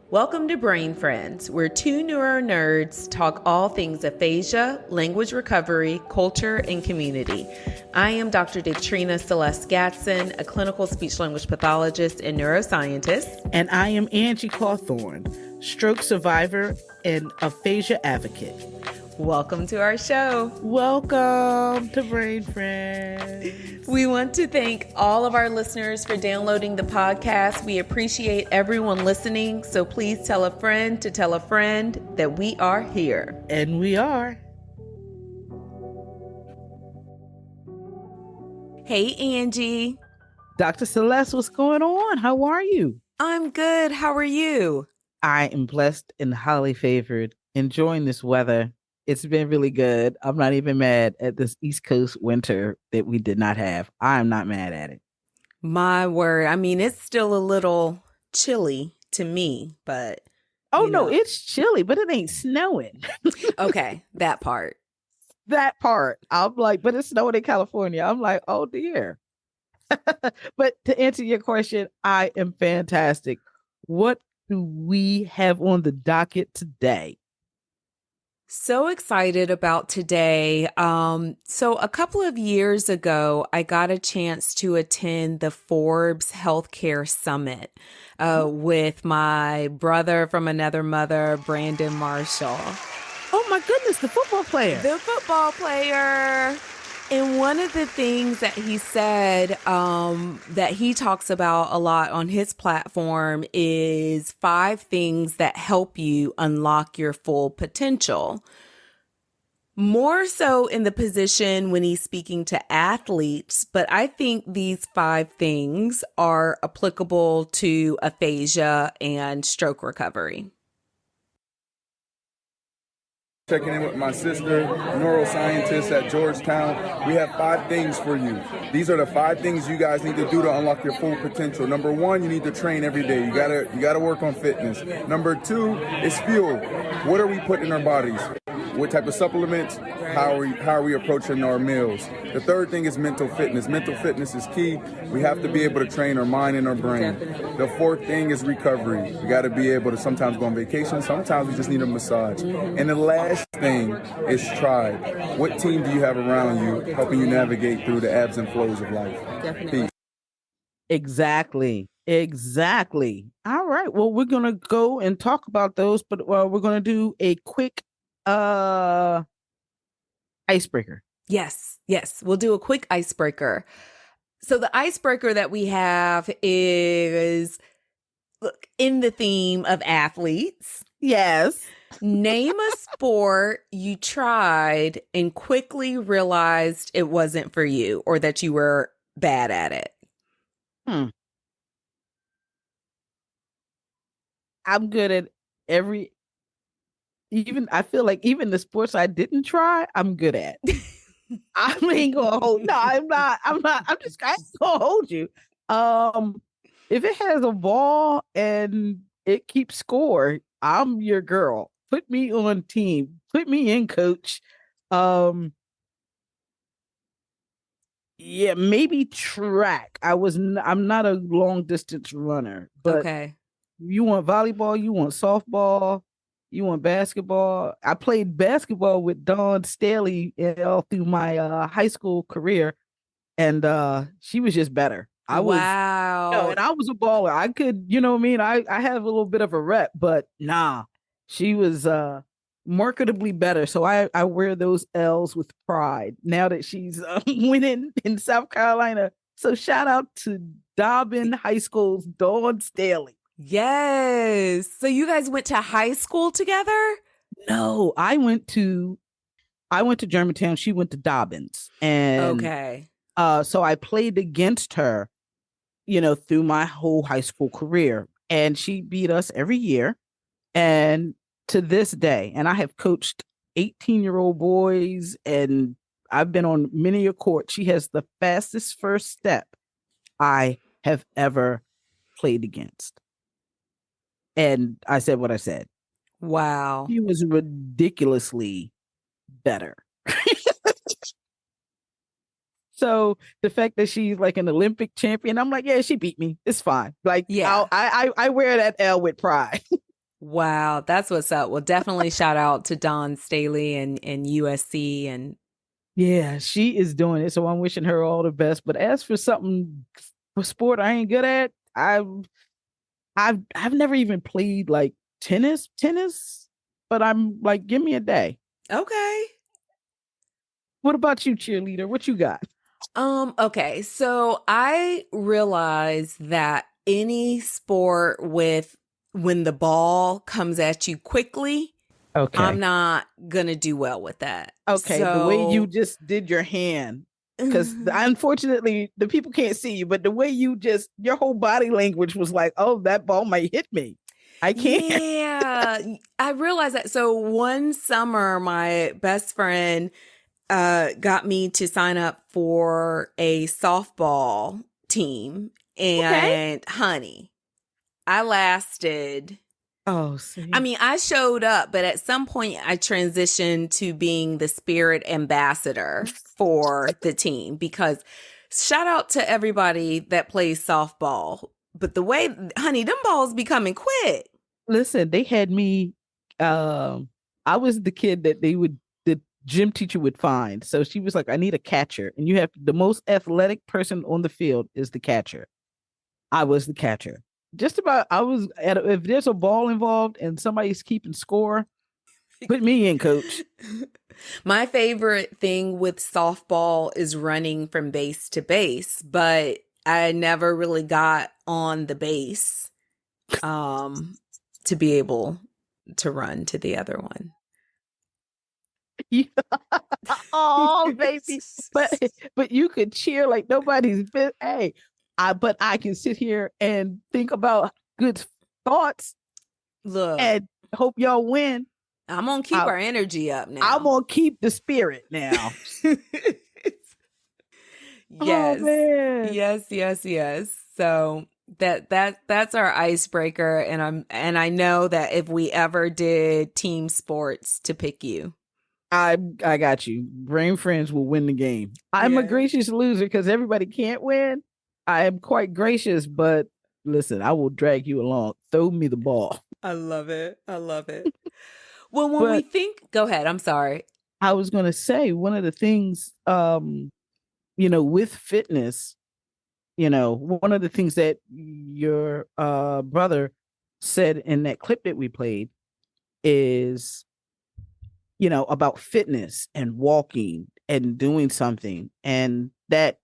Welcome to Brain Friends, where two neuro nerds talk all things aphasia, language recovery, culture, and community. I am Dr. Davetrina Seles Gadson, a clinical speech-language pathologist and neuroscientist. And I am Angie Cauthorn, stroke survivor and aphasia advocate. Welcome to our show. Welcome to Brain Friends. We want to thank all of our listeners for downloading the podcast. We appreciate everyone listening, so please tell a friend to tell a friend that we are here. And we are. Hey, Angie. Dr. Celeste, what's going on? How are you? I'm good. How are you? I am blessed and highly favored, enjoying this weather. It's been really good. I'm not even mad at this East Coast winter that we did not have. I'm not mad at it. My word. I mean, it's still a little chilly to me, but... No, it's chilly, but it ain't snowing. Okay, that part. That part. I'm like, but it's snowing in California. I'm like, oh dear. But to answer your question, I am fantastic. What do we have on the docket today? So excited about today. So a couple of years ago, I got a chance to attend the Forbes Healthcare Summit with my brother from another mother, Brandon Marshall. Oh my goodness, the football player. The football player. And one of the things that he said that he talks about a lot on his platform is 5 things that help you unlock your full potential. More so in the position when he's speaking to athletes, but I think these 5 things are applicable to aphasia and stroke recovery. Checking in with my sister, neuroscientist at Georgetown. We have 5 things for you. These are the 5 things you guys need to do to unlock your full potential. Number 1, you need to train every day. You gotta work on fitness. Number 2 is fuel. What are we putting in our bodies? What type of supplements? How are we approaching our meals? The third thing is mental fitness. Mental fitness is key. We have to be able to train our mind and our brain. The fourth thing is recovery. We got to be able to sometimes go on vacation. Sometimes we just need a massage. And the last thing is tribe. What team do you have around you helping you navigate through the ebbs and flows of life? Definitely. Peace. Exactly. All right. Well, we're going to go and talk about those, but we're going to do a quick icebreaker. Yes. We'll do a quick icebreaker. So the icebreaker that we have is, look, in the theme of athletes. Yes. Name a sport you tried and quickly realized it wasn't for you or that you were bad at it. I'm good at I feel like even the sports I didn't try, I'm good at. I ain't gonna hold. No, I'm not. I ain't gonna hold you. If it has a ball and it keeps score, I'm your girl. Put me on team. Put me in, coach. Yeah, maybe track. I'm not a long distance runner, but Okay. You want volleyball, you want softball, you want basketball. I played basketball with Dawn Staley all through my high school career, and she was just better. Wow. And I was a baller. I could, you know what I mean? I have a little bit of a rep, but nah, she was marketably better. So I wear those L's with pride now that she's winning in South Carolina. So shout out to Dobbin High School's Dawn Staley. Yes. So you guys went to high school together? No, I went to Germantown. She went to Dobbins. And okay. So I played against her, through my whole high school career. And she beat us every year. And to this day, and I have coached 18-year-old boys, and I've been on many a court. She has the fastest first step I have ever played against. And I said what I said. Wow. She was ridiculously better. So the fact that she's like an Olympic champion, I'm like, yeah, she beat me. It's fine. Like, yeah, I wear that L with pride. Wow, that's what's up. Well, definitely shout out to Dawn Staley and USC. And Yeah, she is doing it. So I'm wishing her all the best. But as for something for sport I ain't good at, I've never even played like tennis, but I'm like, give me a day. okay. What about you, cheerleader? What you got? Okay. So I realize that any sport with when the ball comes at you quickly, I'm Okay. not gonna do well with that. Okay. The way you So just did your hand, because unfortunately the people can't see you, but the way you just your whole body language was like, oh, that ball might hit me. I can't. yeah, I realized that. So one summer, my best friend got me to sign up for a softball team. Okay. And honey, I lasted. Oh, I see. mean, I showed up, but at some point I transitioned to being the spirit ambassador for the team because shout out to everybody that plays softball. But the way, honey, them balls be coming quick. Listen, they had me. I was the kid that the gym teacher would find. So she was like, I need a catcher. And you have the most athletic person on the field is the catcher. I was the catcher. Just about, if there's a ball involved and somebody's keeping score, put me in, coach. My favorite thing with softball is running from base to base, but I never really got on the base to be able to run to the other one. Oh, baby. But you could cheer like nobody's been. Hey, but I can sit here and think about good thoughts Look, and hope y'all win. I'm gonna keep our energy up now. I'm gonna keep the spirit now. Yes. Oh, man. Yes. So that's our icebreaker, and I know that if we ever did team sports to pick you. I got you. Brain friends will win the game. I'm a Yeah. gracious loser because everybody can't win. I am quite gracious, but listen, I will drag you along. Throw me the ball. I love it. Well, when we But think, go ahead. I'm sorry. I was going to say one of the things, with fitness, one of the things that your brother said in that clip that we played is, about fitness and walking and doing something. And that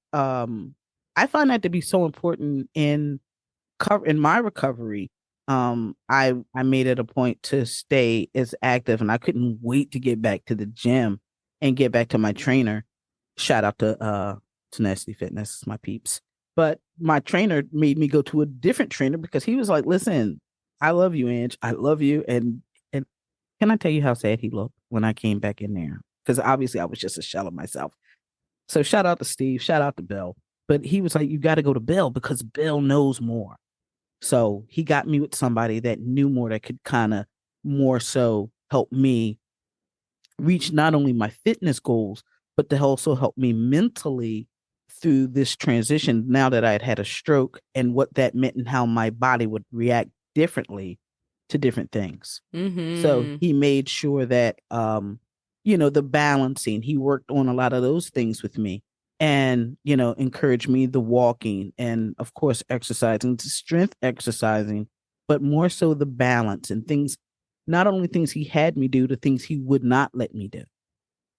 I find that to be so important in my recovery. I made it a point to stay as active, and I couldn't wait to get back to the gym and get back to my trainer. Shout out to Tenacity Fitness, my peeps. But my trainer made me go to a different trainer because he was like, listen, I love you, Ange. I love you. And can I tell you how sad he looked when I came back in there? Because obviously I was just a shell of myself. So shout out to Steve, shout out to Bill. But he was like, you got to go to Bill because Bill knows more. So he got me with somebody that knew more, that could kind of more so help me reach not only my fitness goals, but to also help me mentally through this transition now that I had had a stroke and what that meant and how my body would react differently to different things. Mm-hmm. So he made sure that, the balancing, he worked on a lot of those things with me and, encouraged me the walking and of course, exercising, strength exercising, but more so the balance and things, not only things he had me do, the things he would not let me do.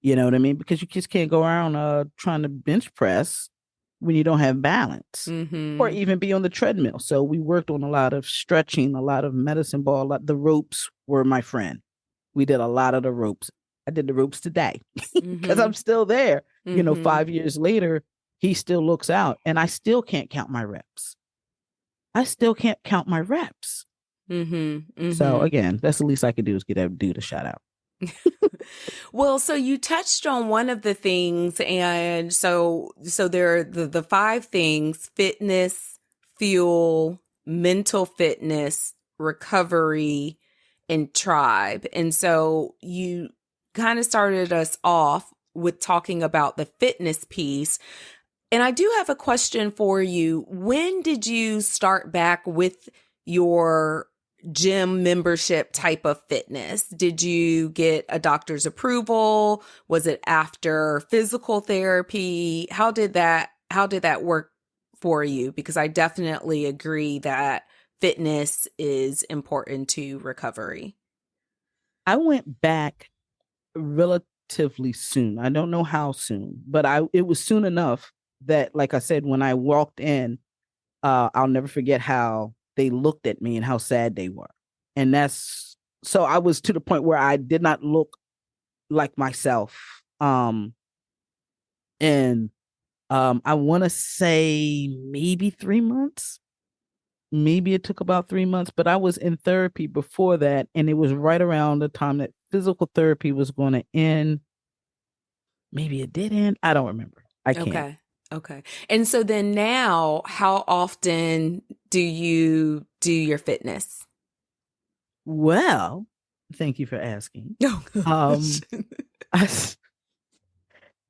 You know what I mean? Because you just can't go around trying to bench press when you don't have balance or even be on the treadmill. So we worked on a lot of stretching, a lot of medicine ball, the ropes were my friend. We did a lot of the ropes. I did the ropes today because I'm still there. 5 years later, he still looks out and I still can't count my reps. So again, that's the least I can do is get a dude a shout out. Well, so you touched on one of the things, and so there are the 5 things: fitness, fuel, mental fitness, recovery, and tribe. And so you kind of started us off with talking about the fitness piece. And I do have a question for you. When did you start back with your gym membership type of fitness? Did you get a doctor's approval? Was it after physical therapy? How did that work for you? Because I definitely agree that fitness is important to recovery. I went back relatively soon. I don't know how soon, but it was soon enough that, like I said, when I walked in, I'll never forget how they looked at me and how sad they were. And so I was to the point where I did not look like myself. And I want to say maybe 3 months. Maybe it took about 3 months, but I was in therapy before that. And it was right around the time that physical therapy was going to end. Maybe it did end. I don't remember. I can't. Okay. And so then now, how often do you do your fitness? Well, thank you for asking. Oh, gosh.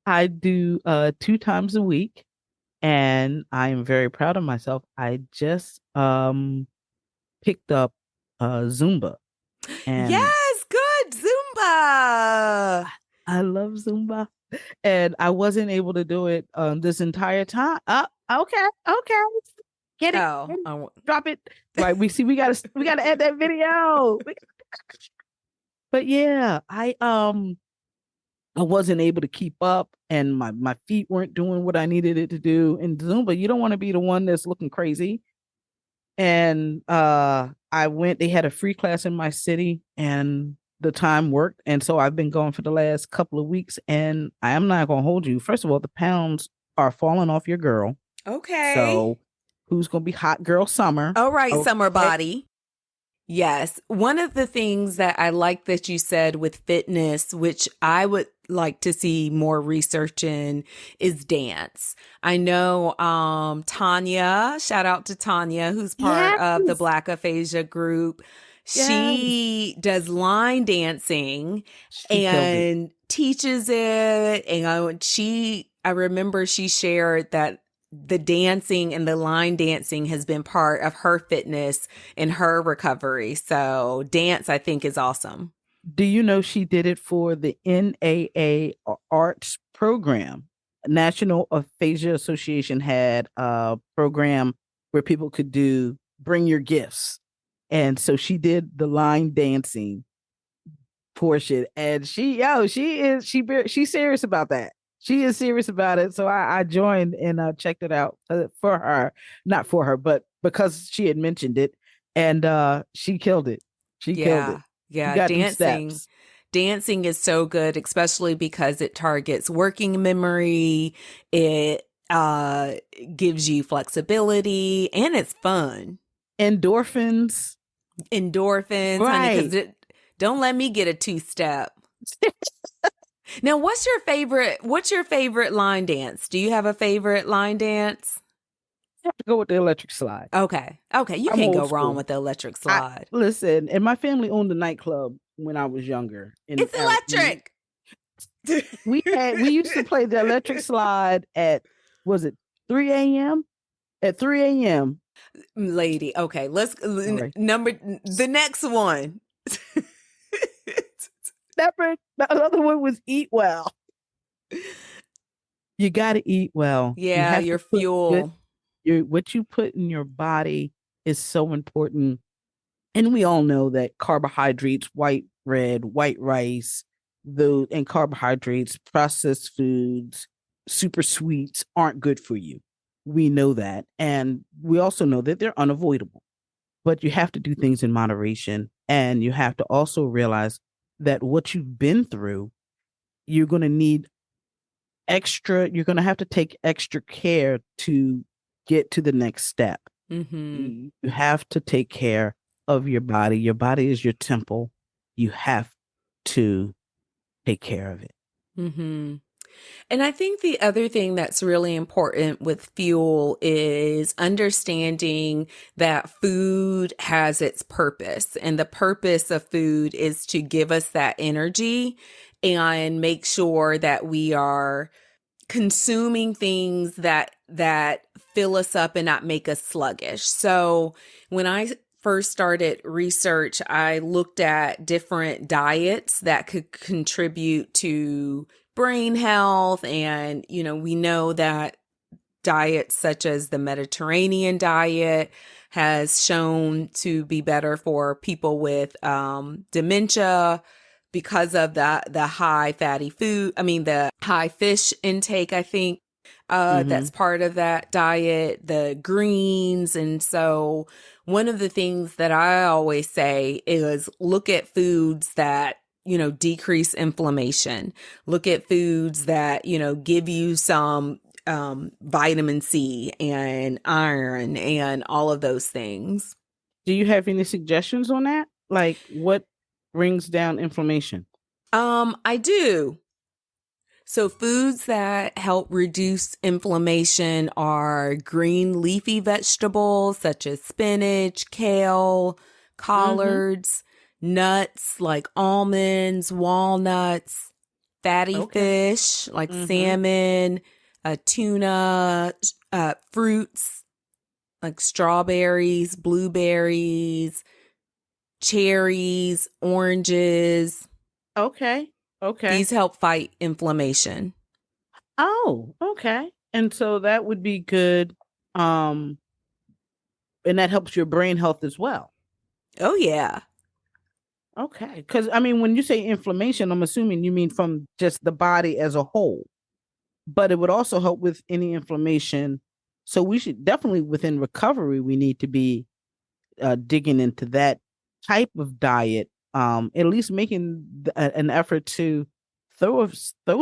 I do 2 times a week, and I am very proud of myself. I just picked up Zumba, and Yes, good. Zumba. I love Zumba, and I wasn't able to do it this entire time. Okay, get it, drop it. Right, we gotta add that video. But yeah, I wasn't able to keep up, and my feet weren't doing what I needed it to do. In Zumba, you don't want to be the one that's looking crazy. And they had a free class in my city, and the time worked. And so I've been going for the last couple of weeks, and I am not going to hold you. First of all, the pounds are falling off your girl. Okay. So who's going to be hot girl summer? All right, okay. Summer body. Yes. One of the things that I like that you said with fitness, which I would like to see more research in, is dance. I know Tanya, shout out to Tanya, who's part of the Black Aphasia group. She does line dancing and teaches it. And I remember she shared that the dancing and the line dancing has been part of her fitness and her recovery. So dance, I think, is awesome. Do you know she did it for the NAA Arts program? National Aphasia Association had a program where people could bring your gifts. And so she did the line dancing portion, and she's serious about that. She is serious about it. So I joined and checked it out for her, not for her, but because she had mentioned it, and she killed it. She killed it. Yeah. Dancing is so good, especially because it targets working memory. It gives you flexibility, and it's fun. Endorphins. Right. Honey, 'cause don't let me get a 2-step. Now, what's your favorite line dance? Do you have a favorite line dance? I have to go with the electric slide. Okay. You can't go wrong with the electric slide. Listen, and my family owned a nightclub when I was younger. It's electric. We used to play the electric slide at, was it 3 a.m.? At 3 a.m. Lady, okay, let's the next one. The other one was eat well. You got to eat well. Yeah, your fuel. What you put in your body is so important. And we all know that carbohydrates, white bread, white rice, and carbohydrates, processed foods, super sweets aren't good for you. We know that. And we also know that they're unavoidable. But you have to do things in moderation. And you have to also realize that what you've been through, you're going to need you're going to have to take extra care to get to the next step. Mm-hmm. You have to take care of your body. Your body is your temple. You have to take care of it. Mm-hmm. And I think the other thing that's really important with fuel is understanding that food has its purpose. And the purpose of food is to give us that energy and make sure that we are consuming things that fill us up and not make us sluggish. So when I first started research, I looked at different diets that could contribute to brain health. And, we know that diets such as the Mediterranean diet has shown to be better for people with dementia because of the high fatty food. The high fish intake, I think. That's part of that diet, the greens. And so one of the things that I always say is look at foods that, decrease inflammation. Look at foods that, give you some vitamin C and iron and all of those things. Do you have any suggestions on that? Like what brings down inflammation? I do. So foods that help reduce inflammation are green leafy vegetables such as spinach, kale, collards, nuts like almonds, walnuts, fatty fish like salmon, tuna, fruits like strawberries, blueberries, cherries, oranges. Okay. These help fight inflammation. Oh, okay. And so that would be good. And that helps your brain health as well. Oh, yeah. Okay. Because, when you say inflammation, I'm assuming you mean from just the body as a whole. But it would also help with any inflammation. So we should definitely, within recovery, we need to be digging into that type of diet. At least making an effort to throw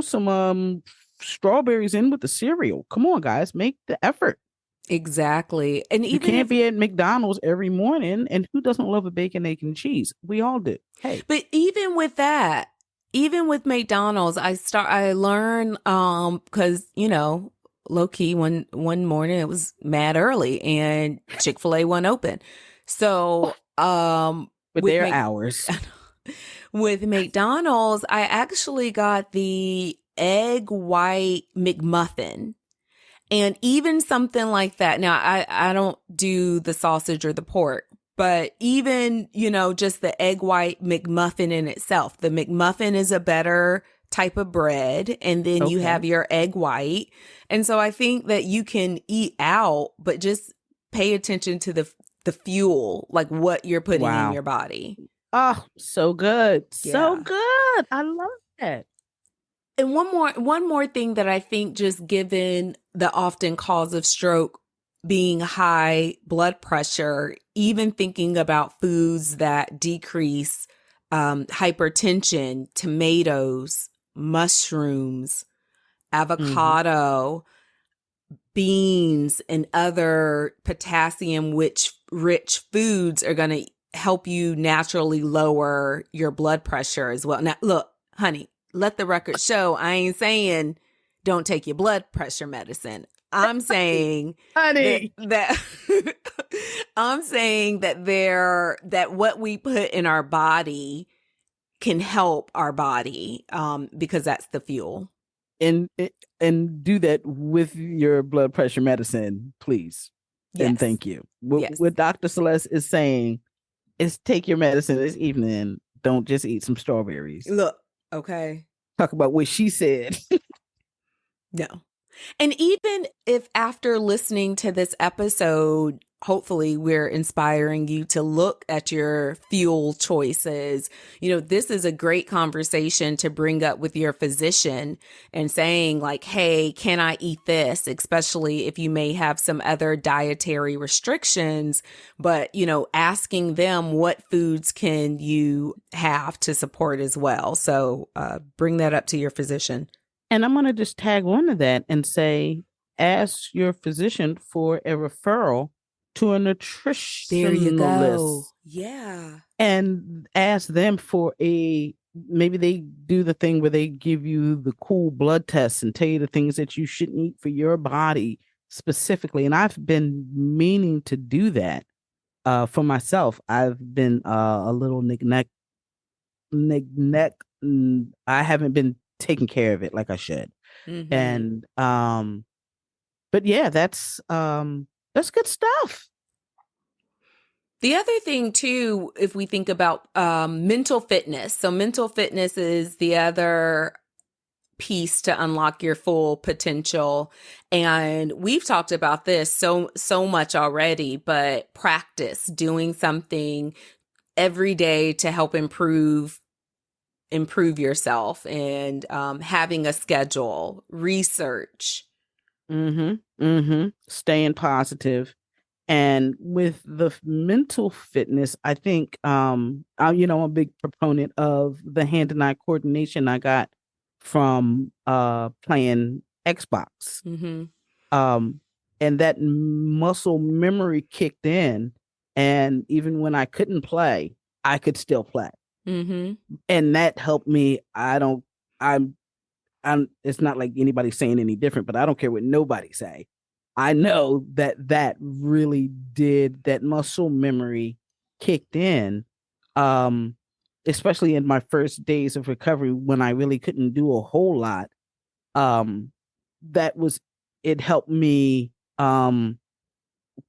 some strawberries in with the cereal. Come on, guys, make the effort. Exactly. And you can't be at McDonald's every morning. And who doesn't love a bacon, egg, and cheese? We all do. Hey, but even with that, even with McDonald's, I learned because low key one morning it was mad early and Chick-fil-A wasn't open, so with their hours. With McDonald's, I actually got the egg white McMuffin. And even something like that. Now, I don't do the sausage or the pork, but even, just the egg white McMuffin in itself. The McMuffin is a better type of bread. And then you have your egg white. And so I think that you can eat out, but just pay attention to the fuel, like what you're putting in your body. Oh, so good. Yeah. So good. I love that. And one more thing that I think, just given the often cause of stroke being high blood pressure, even thinking about foods that decrease hypertension, tomatoes, mushrooms, avocado, beans, and other potassium-rich foods are going to help you naturally lower your blood pressure as well. Now, look, honey, let the record show I ain't saying don't take your blood pressure medicine. I'm saying honey that I'm saying that what we put in our body can help our body because that's the fuel. And do that with your blood pressure medicine, please. Yes. And thank you. What Dr. Seles is saying is take your medicine this evening. Don't just eat some strawberries. Look, okay. Talk about what she said. No. And even if after listening to this episode, hopefully we're inspiring you to look at your fuel choices. This is a great conversation to bring up with your physician and saying like, hey, can I eat this? Especially if you may have some other dietary restrictions, but, asking them what foods can you have to support as well. So bring that up to your physician. And I'm going to just tag on to that and say, ask your physician for a referral to a nutritionalist. There you go. Yeah. And ask them for maybe they do the thing where they give you the cool blood tests and tell you the things that you shouldn't eat for your body specifically. And I've been meaning to do that for myself. I've been a little neck. I haven't been taking care of it like I should. Mm-hmm. And but yeah, that's good stuff. The other thing too, if we think about mental fitness, so mental fitness is the other piece to unlock your full potential. And we've talked about this so much already, but practice, doing something every day to help improve yourself, and having a schedule, research. Staying positive. And with the mental fitness, I think, I'm a big proponent of the hand-to-eye coordination I got from playing Xbox. And that muscle memory kicked in. And even when I couldn't play, I could still play. And that helped me. It's not like anybody's saying any different, but I don't care what nobody say. I know that really did, that muscle memory kicked in, especially in my first days of recovery when I really couldn't do a whole lot. It helped me,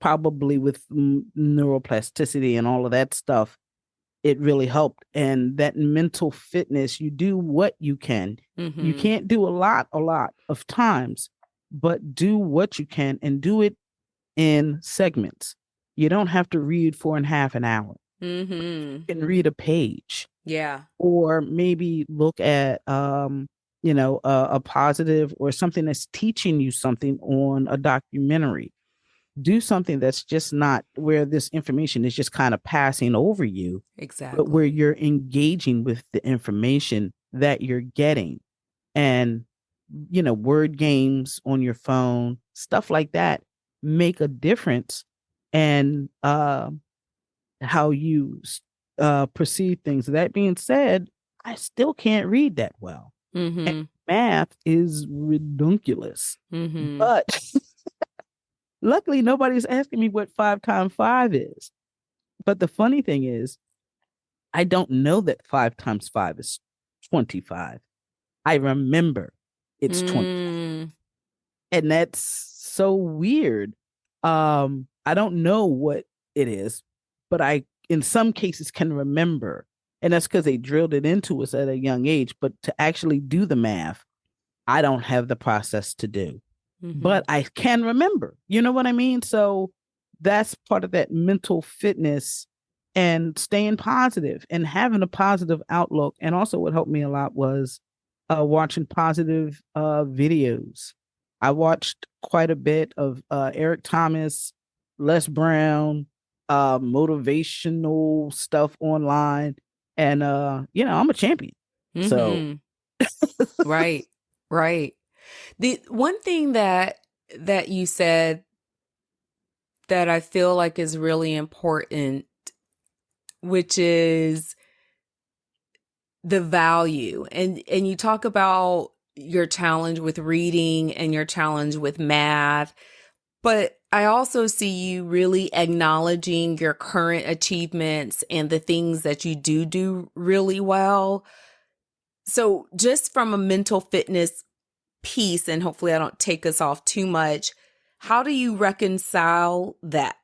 probably with neuroplasticity and all of that stuff. It really helped. And that mental fitness, you do what you can. You can't do a lot of times, but do what you can and do it in segments. You don't have to read for and half an hour. You can read a page. Yeah. Or maybe look at, a positive or something that's teaching you something on a documentary. Do something that's just not where this information is just kind of passing over you. Exactly. But where you're engaging with the information that you're getting. And, word games on your phone, stuff like that make a difference. And how you perceive things. That being said, I still can't read that well. And math is redunculous. But luckily, nobody's asking me what 5 times 5 is. But the funny thing is, I don't know that 5 times 5 is 25. I remember it's 25. And that's so weird. I don't know what it is, but I, in some cases, can remember. And that's because they drilled it into us at a young age. But to actually do the math, I don't have the process to do. But I can remember. You know what I mean? So that's part of that mental fitness and staying positive and having a positive outlook. And also what helped me a lot was watching positive videos. I watched quite a bit of Eric Thomas, Les Brown, motivational stuff online. And, I'm a champion. So. Right. The one thing that you said that I feel like is really important, which is the value. And you talk about your challenge with reading and your challenge with math, but I also see you really acknowledging your current achievements and the things that you do really well. So just from a mental fitness piece, and hopefully I don't take us off too much, how do you reconcile that?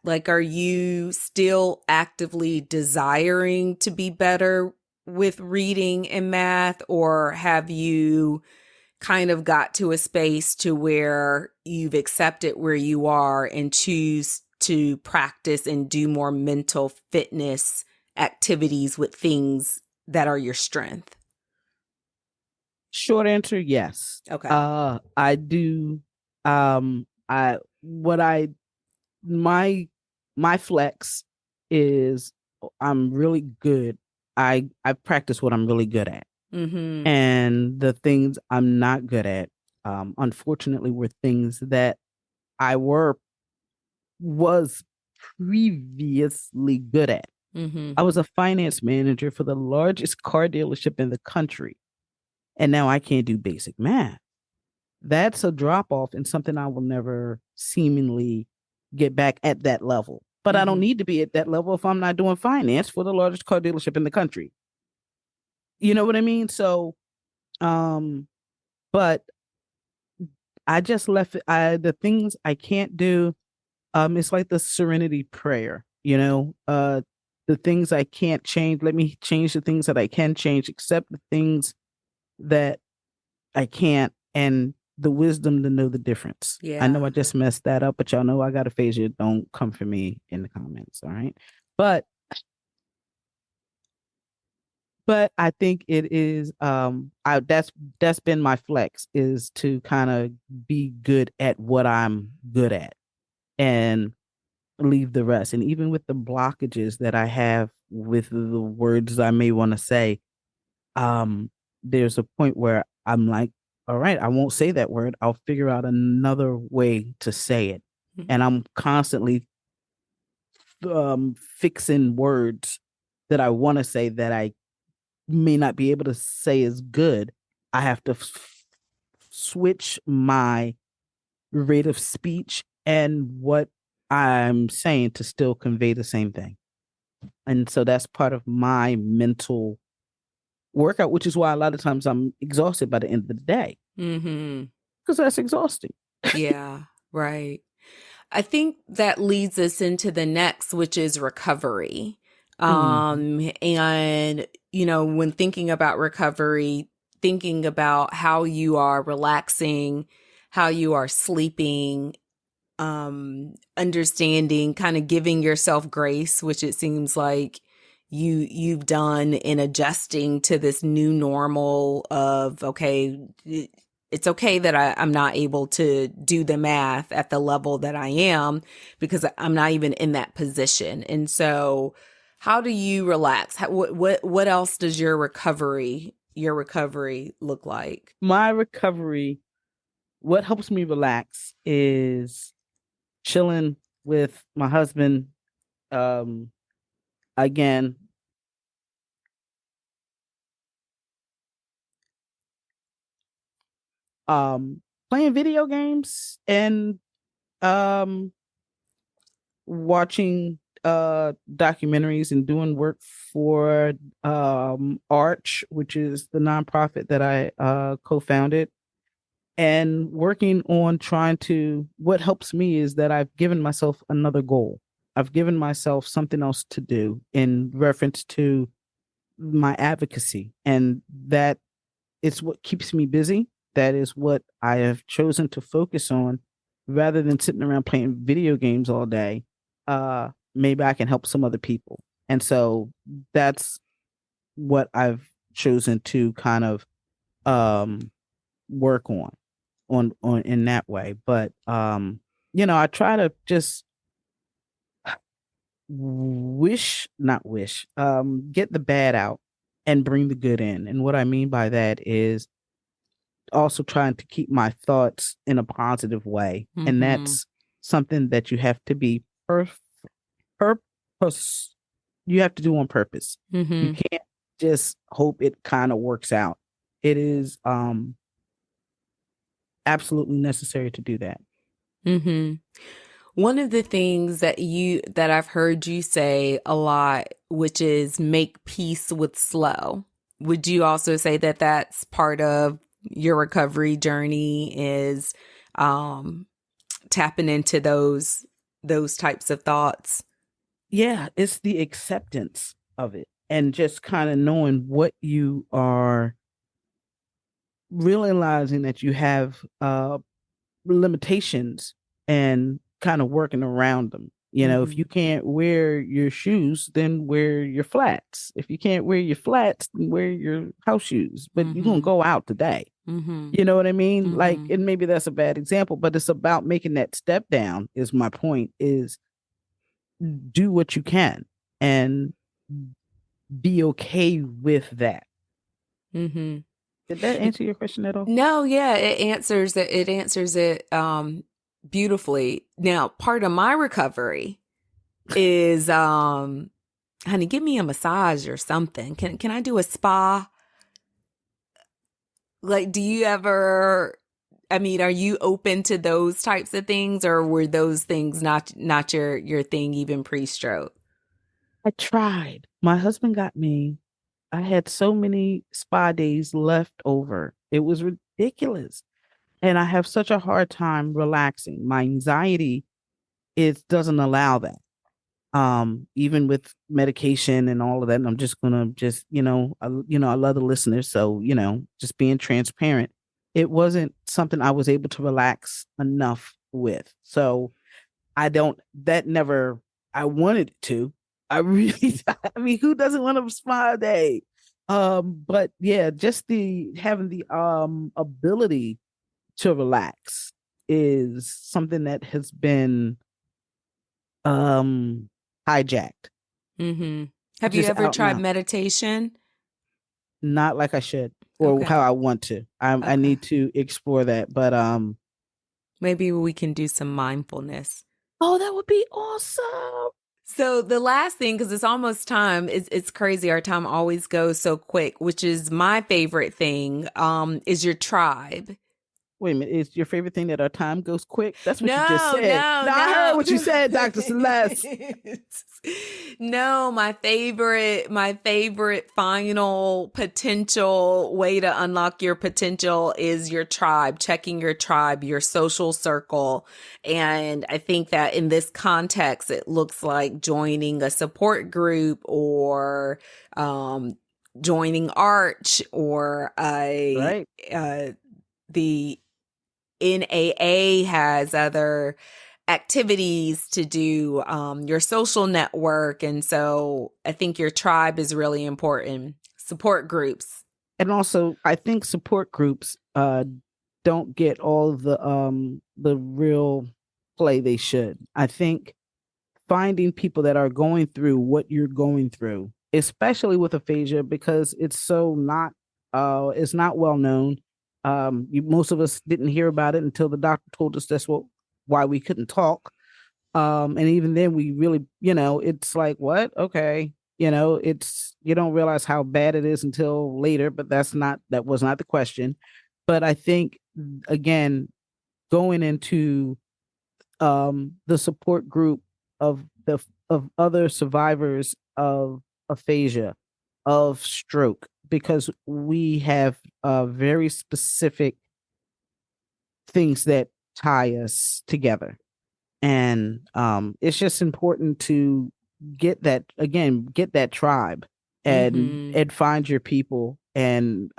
Like, are you still actively desiring to be better with reading and math, or have you kind of got to a space to where you've accepted where you are and choose to practice and do more mental fitness activities with things that are your strength? Short answer, yes. Okay. I do. My flex is I'm really good. I practice what I'm really good at. And the things I'm not good at, unfortunately, were things that I was previously good at. I was a finance manager for the largest car dealership in the country. And now I can't do basic math. That's a drop off and something I will never seemingly get back at that level. But I don't need to be at that level if I'm not doing finance for the largest car dealership in the country. You know what I mean? So, but I just left it. The things I can't do, it's like the serenity prayer. The things I can't change, let me change the things that I can change, accept the things that I can't, and the wisdom to know the difference. I know Yeah. I just messed that up, but y'all know I got aphasia. Don't come for me in the comments, all right? But I think it is that's been my flex, is to kind of be good at what I'm good at and leave the rest. And even with the blockages that I have with the words I may want to say, there's a point where I'm like, all right, I won't say that word. I'll figure out another way to say it. Mhm. And I'm constantly fixing words that I want to say that I may not be able to say as good. I have to switch my rate of speech and what I'm saying to still convey the same thing. And so that's part of my mental workout, which is why a lot of times I'm exhausted by the end of the day, Mhm. because that's exhausting. Yeah, right. I think that leads us into the next, which is recovery. Mhm. And, when thinking about recovery, thinking about how you are relaxing, how you are sleeping, understanding, kind of giving yourself grace, which it seems like you've done in adjusting to this new normal of, okay, it's okay that I'm not able to do the math at the level that I am because I'm not even in that position. And so how do you relax? What else does your recovery look like? My recovery, what helps me relax is chilling with my husband. Um, again, playing video games and um watching documentaries and doing work for Arch, which is the nonprofit that I co-founded, and working on trying to, what helps me is that I've given myself another goal. I've given myself something else to do in reference to my advocacy, and that it's what keeps me busy. That is what I have chosen to focus on rather than sitting around playing video games all day. Maybe I can help some other people. And so that's what I've chosen to kind of um work on in that way. But I try to just not wish, get the bad out and bring the good in. And what I mean by that is also trying to keep my thoughts in a positive way. And Mm-hmm. that's something that you have to be purpose. You have to do on purpose. You Mm-hmm. can't just hope it kind of works out. It is absolutely necessary to do that. Mm-hmm. One of the things that I've heard you say a lot, which is make peace with slow. Would you also say that that's part of your recovery journey, is um, tapping into those types of thoughts? Yeah, it's the acceptance of it and just kind of knowing what you are, realizing that you have limitations and kind of working around them. If Mm-hmm. you can't wear your shoes, then wear your flats. If you can't wear your flats, then wear your house shoes. But you're gonna Mm-hmm. go out today. Mm-hmm. You know what I mean? Like, Mm-hmm. and maybe that's a bad example, but it's about making that step down. Is my point, is do what you can and be okay with that. Mm-hmm. Did that answer your question at all? No, yeah, it answers it. It answers it beautifully. Now, part of my recovery is honey, give me a massage or something. Can I do a spa? Like, do you ever, I mean, are you open to those types of things, or were those things not your thing even pre-stroke? I tried. My husband got me. I had so many spa days left over. It was ridiculous. And I have such a hard time relaxing. My anxiety doesn't allow that. even with medication and all of that. And I'm just gonna I love the listeners, so just being transparent. It wasn't something I was able to relax enough with. So I don't. That never. I wanted to. I really. I mean, who doesn't want a spa day? But yeah, just the having the ability to relax is something that has been hijacked. Mm-hmm. Have you Just ever out tried now. meditation? Not like I should, or Okay. how I want to. I Okay. need to explore that. But Maybe we can do some mindfulness. oh, that would be awesome. So the last thing, because it's almost time, it's crazy. Our time always goes so quick, which is my favorite thing, is your tribe. Wait a minute, is your favorite thing that our time goes quick? That's what you just No, said. no, I no. heard what you said, Dr. Seles. No, my favorite final potential way to unlock your potential is your tribe, checking your tribe, your social circle. And I think that in this context, it looks like joining a support group or joining Arch or Right. the NAA has other activities to do, your social network. And so I think your tribe is really important. Support groups. And also, I think support groups don't get all the real play they should. I think finding people that are going through what you're going through, especially with aphasia, because it's not well known. Most of us didn't hear about it until the doctor told us why we couldn't talk. And even then we really, it's like, what? Okay. You don't realize how bad it is until later, but that was not the question. But I think, again, going into the support group of other survivors of aphasia, of stroke, because we have very specific things that tie us together. And it's just important to get that tribe and find your people. And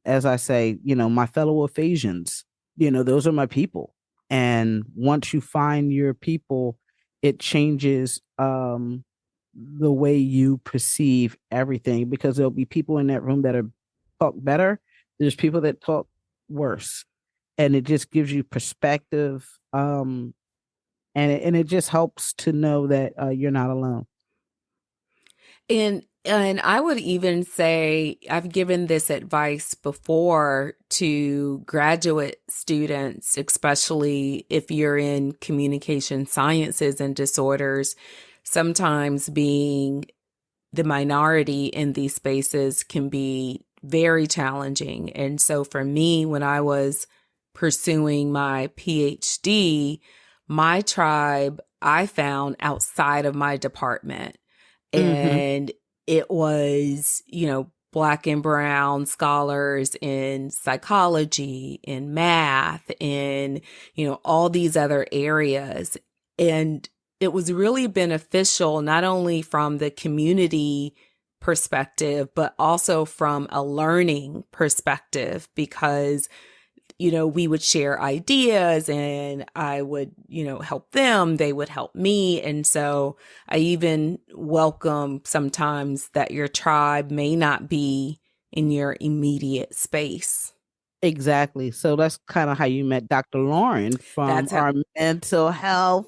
as I say, my fellow Aphasians, those are my people. And once you find your people, it changes the way you perceive everything, because there'll be people in that room that are talk better. There's people that talk worse, and it just gives you perspective. And it just helps to know that you're not alone. And I would even say I've given this advice before to graduate students, especially if you're in communication sciences and disorders. Sometimes being the minority in these spaces can be very challenging. And so for me, when I was pursuing my PhD, my tribe I found outside of my department. And it was, Black and brown scholars in psychology, in math, in, all these other areas. And it was really beneficial, not only from the community perspective, but also from a learning perspective, because we would share ideas and I would, help them, they would help me. And so I even welcome sometimes that your tribe may not be in your immediate space. Exactly. So that's kind of how you met Dr. Lauren from our mental health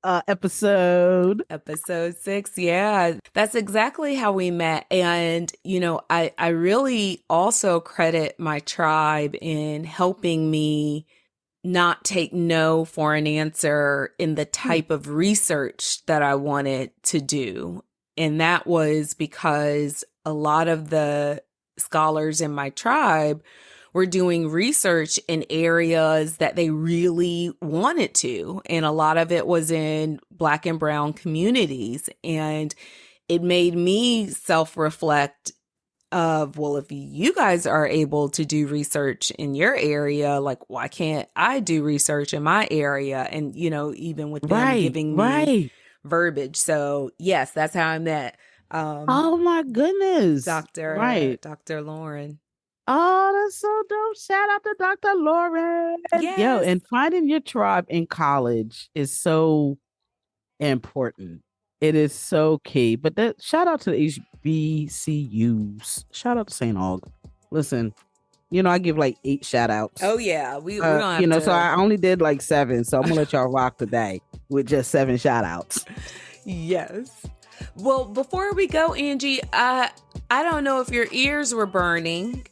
episode 6. Yeah, that's exactly how we met. And, I really also credit my tribe in helping me not take no for an answer in the type of research that I wanted to do. And that was because a lot of the scholars in my tribe were doing research in areas that they really wanted to. And a lot of it was in Black and brown communities. And it made me self-reflect of, well, if you guys are able to do research in your area, like, why can't I do research in my area? And, even with them giving me verbiage. So yes, that's how I met Oh my goodness. Right. Dr. Lauren. Oh, that's so dope. Shout out to Dr. Lauren. Yes. Yo, and finding your tribe in college is so important. It is so key. But that shout out to the HBCUs. Shout out to St. Aug. Listen, I give like 8 shout outs. Oh yeah. We don't have to... so I only did like 7. So I'm gonna let y'all rock today with just 7 shout outs. Yes. Well, before we go, Angie, I don't know if your ears were burning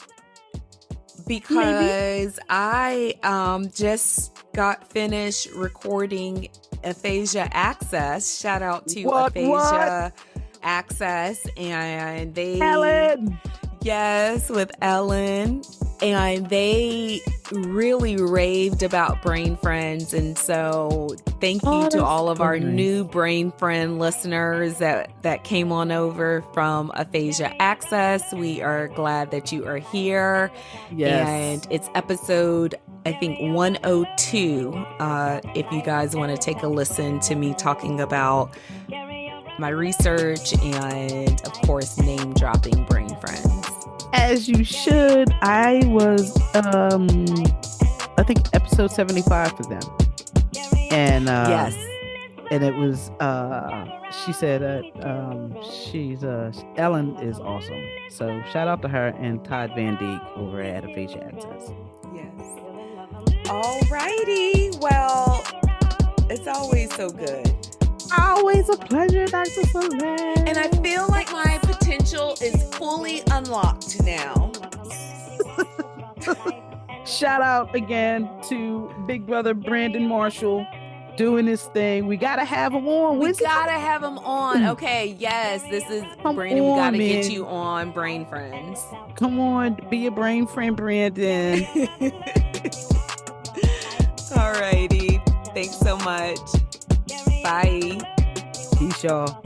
because maybe. I just got finished recording Aphasia Access. Shout out to Aphasia Access, and they Ellen. Yes, with Ellen. And they really raved about Brain Friends. And so thank you to all of our new Brain Friend listeners that came on over from Aphasia Access. We are glad that you are here. Yes. And it's episode, I think, 102. If you guys want to take a listen to me talking about my research and, of course, name dropping Brain Friends. As you should. I was, I think episode 75 for them. And, yes. And it was, she said, Ellen is awesome. So shout out to her and Todd Van Dyke over at Aphasia Access. Yes. All righty. Well, it's always so good. Always a pleasure, Dr. Seles. And I feel like my potential is fully unlocked now. Shout out again to Big Brother Brandon Marshall doing his thing. We gotta have him on. We gotta have him on. Okay, yes, this is Brandon. We gotta get you on Brain Friends. Come on, be a brain friend, Brandon. All righty. Thanks so much. Bye. Peace, y'all.